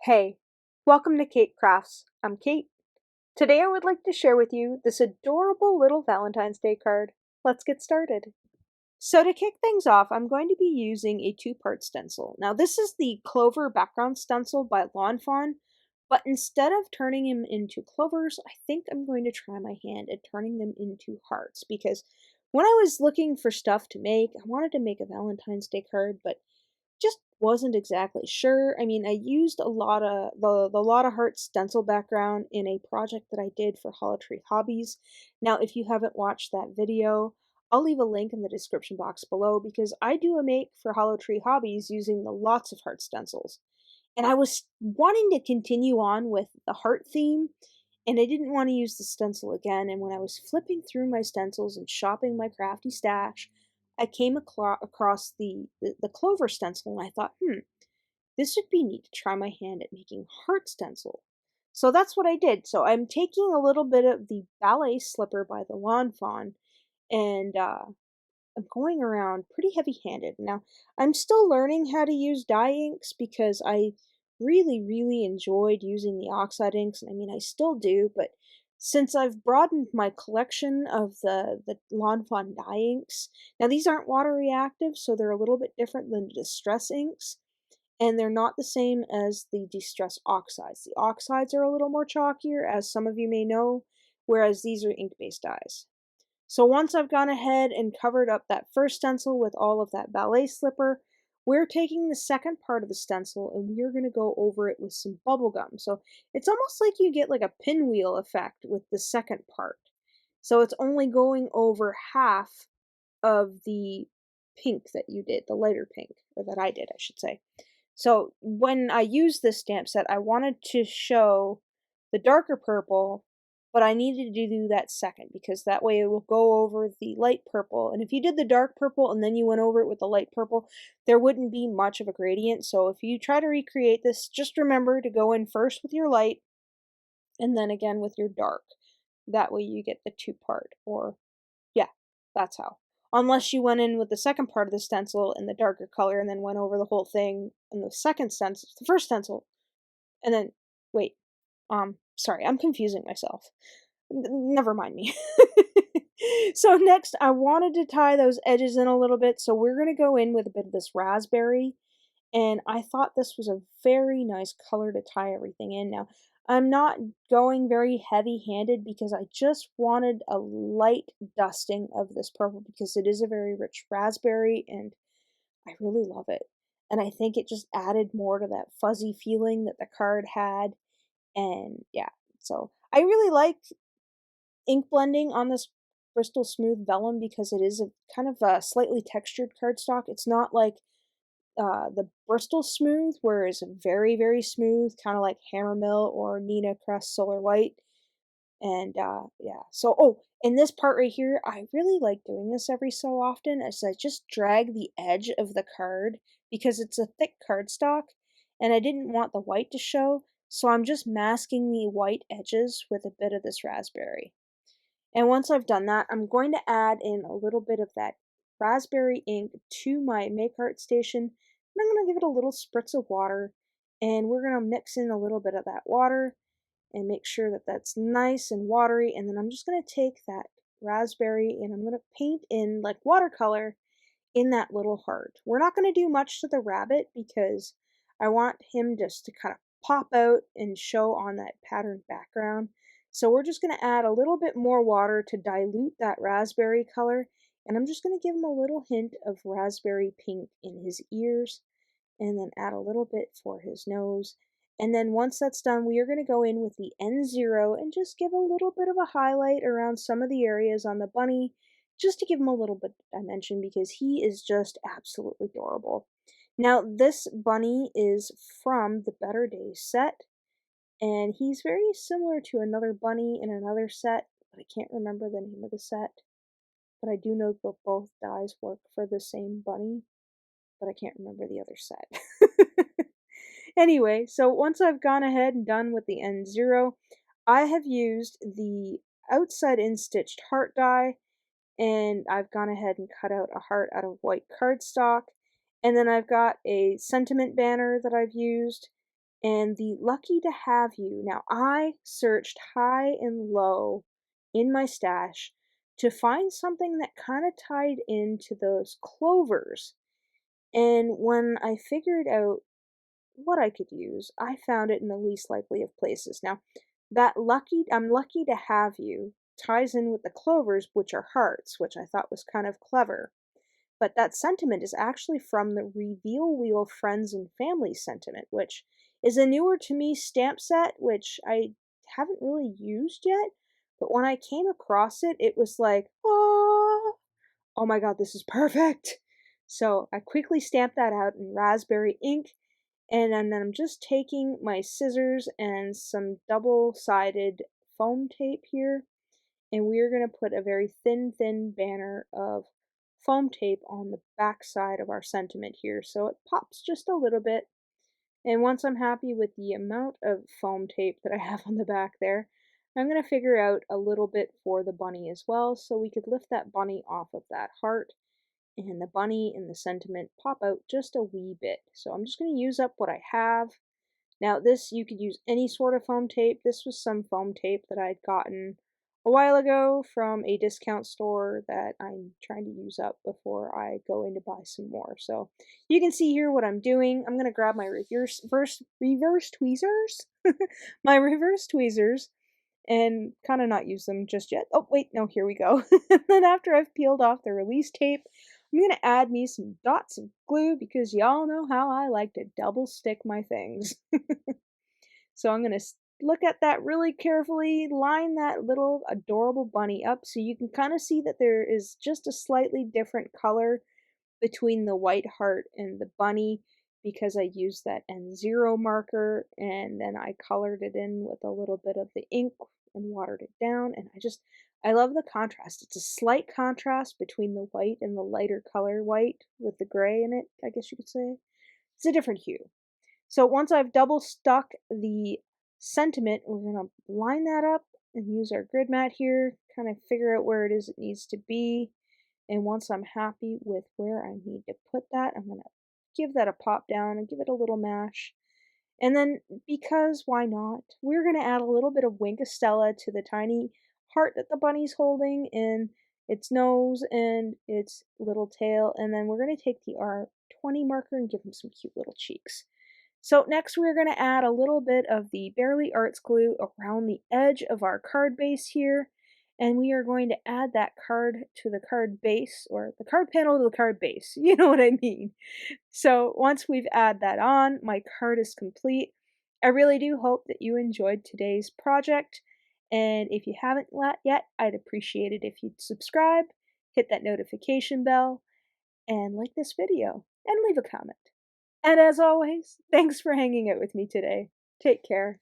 Hey, welcome to Kate Crafts. I'm Kate. Today I would like to share with you this adorable little Valentine's Day card. Let's get started. So to kick things off, I'm going to be using a two-part stencil. Now this is the Clover background stencil by Fawn, but instead of turning him into clovers, I think I'm going to try my hand at turning them into hearts because when I was looking for stuff to make, I wanted to make a Valentine's Day card, but just wasn't exactly sure. I mean, I used a lot of the lot of heart stencil background in a project that I did for Hollow Tree Hobbies. Now, if you haven't watched that video, I'll leave a link in the description box below because I do a make for Hollow Tree Hobbies using the lots of heart stencils. And I was wanting to continue on with the heart theme, and I didn't want to use the stencil again. And when I was flipping through my stencils and shopping my crafty stash, I came across the Clover stencil, and I thought, this would be neat to try my hand at making heart stencil. So that's what I did. So I'm taking a little bit of the Ballet slipper by the Lawn Fawn, and I'm going around pretty heavy-handed. Now, I'm still learning how to use dye inks because I really enjoyed using the oxide inks. I mean, I still do, but since I've broadened my collection of the Lawn Fawn dye inks, now these aren't water reactive, so they're a little bit different than the Distress inks, and they're not the same as the Distress oxides. The oxides are a little more chalkier, as some of you may know, whereas these are ink-based dyes. So once I've gone ahead and covered up that first stencil with all of that ballet slipper, we're taking the second part of the stencil and we're going to go over it with some bubblegum. So it's almost like you get like a pinwheel effect with the second part. So it's only going over half of the pink that you did, the lighter pink, or that I did, I should say. So when I used this stamp set, I wanted to show the darker purple, but I needed to do that second because that way it will go over the light purple. And if you did the dark purple and then you went over it with the light purple, there wouldn't be much of a gradient. So if you try to recreate this, just remember to go in first with your light and then again with your dark. That way you get the two-part, or yeah, that's how. Unless you went in with the second part of the stencil in the darker color and then went over the whole thing in the second stencil, the first stencil, and then, wait, sorry, I'm confusing myself. Never mind me. So next, I wanted to tie those edges in a little bit, so we're going to go in with a bit of this raspberry, and I thought this was a very nice color to tie everything in. Now, I'm not going very heavy-handed because I just wanted a light dusting of this purple because it is a very rich raspberry, and I really love it. And I think it just added more to that fuzzy feeling that the card had, and yeah, so I really like ink blending on this Bristol Smooth Vellum because it is a kind of a slightly textured cardstock. It's not like the Bristol Smooth, where it's very smooth, kind of like Hammermill or Nina Crest Solar White. And yeah, so in this part right here, I really like doing this every so often as I just drag the edge of the card because it's a thick cardstock and I didn't want the white to show, so I'm just masking the white edges with a bit of this raspberry. And once I've done that, I'm going to add in a little bit of that raspberry ink to my Make Art station, and I'm going to give it a little spritz of water, and we're going to mix in a little bit of that water and make sure that that's nice and watery, and then I'm just going to take that raspberry and I'm going to paint in like watercolor in that little heart. We're not going to do much to the rabbit because I want him just to kind of pop out and show on that patterned background. So we're just going to add a little bit more water to dilute that raspberry color, and I'm just going to give him a little hint of raspberry pink in his ears, and then add a little bit for his nose. And then once that's done, we are going to go in with the N0 and just give a little bit of a highlight around some of the areas on the bunny, just to give him a little bit of dimension because he is just absolutely adorable. Now, this bunny is from the Better Days set, and he's very similar to another bunny in another set, but I can't remember the name of the set. But I do know that both dyes work for the same bunny, but I can't remember the other set. Anyway, so once I've gone ahead and done with the N0, I have used the outside in stitched heart die, and I've gone ahead and cut out a heart out of white cardstock, and then I've got a sentiment banner that I've used, and the lucky to have you. Now, I searched high and low in my stash to find something that kind of tied into those clovers. And when I figured out what I could use, I found it in the least likely of places. Now, that I'm lucky to have you ties in with the clovers, which are hearts, which I thought was kind of clever. But that sentiment is actually from the Reveal Wheel Friends and Family sentiment, which is a newer to me stamp set, which I haven't really used yet. But when I came across it, it was like, oh my god, this is perfect. So I quickly stamped that out in raspberry ink, and then I'm just taking my scissors and some double-sided foam tape here, and we're going to put a very thin banner of foam tape on the back side of our sentiment here, so it pops just a little bit. And once I'm happy with the amount of foam tape that I have on the back there, I'm going to figure out a little bit for the bunny as well, so we could lift that bunny off of that heart, and the bunny and the sentiment pop out just a wee bit. So I'm just going to use up what I have. Now this, you could use any sort of foam tape. This was some foam tape that I'd gotten a while ago from a discount store that I'm trying to use up before I go in to buy some more. So you can see here what I'm doing. I'm going to grab my reverse tweezers, my reverse tweezers, and kind of not use them just yet. Oh, wait, no, here we go. And then after I've peeled off the release tape, I'm going to add me some dots of glue because y'all know how I like to double stick my things. So I'm going to look at that really carefully, line that little adorable bunny up so you can kind of see that there is just a slightly different color between the white heart and the bunny because I used that N0 marker and then I colored it in with a little bit of the ink and watered it down, and I love the contrast. It's a slight contrast between the white and the lighter color white with the gray in it, I guess you could say. It's a different hue. So once I've double stuck the sentiment, we're going to line that up and use our grid mat here, kind of figure out where it is it needs to be. And once I'm happy with where I need to put that, I'm going to give that a pop down and give it a little mash. And then, because why not, we're going to add a little bit of Wink of Stella to the tiny heart that the bunny's holding in its nose and its little tail. And then we're going to take the R20 marker and give him some cute little cheeks. So next we're going to add a little bit of the Barely Arts glue around the edge of our card base here. And we are going to add that card to the card base, or the card panel to the card base. You know what I mean. So once we've added that on, my card is complete. I really do hope that you enjoyed today's project. And if you haven't yet, I'd appreciate it if you'd subscribe, hit that notification bell, and like this video, and leave a comment. And as always, thanks for hanging out with me today. Take care.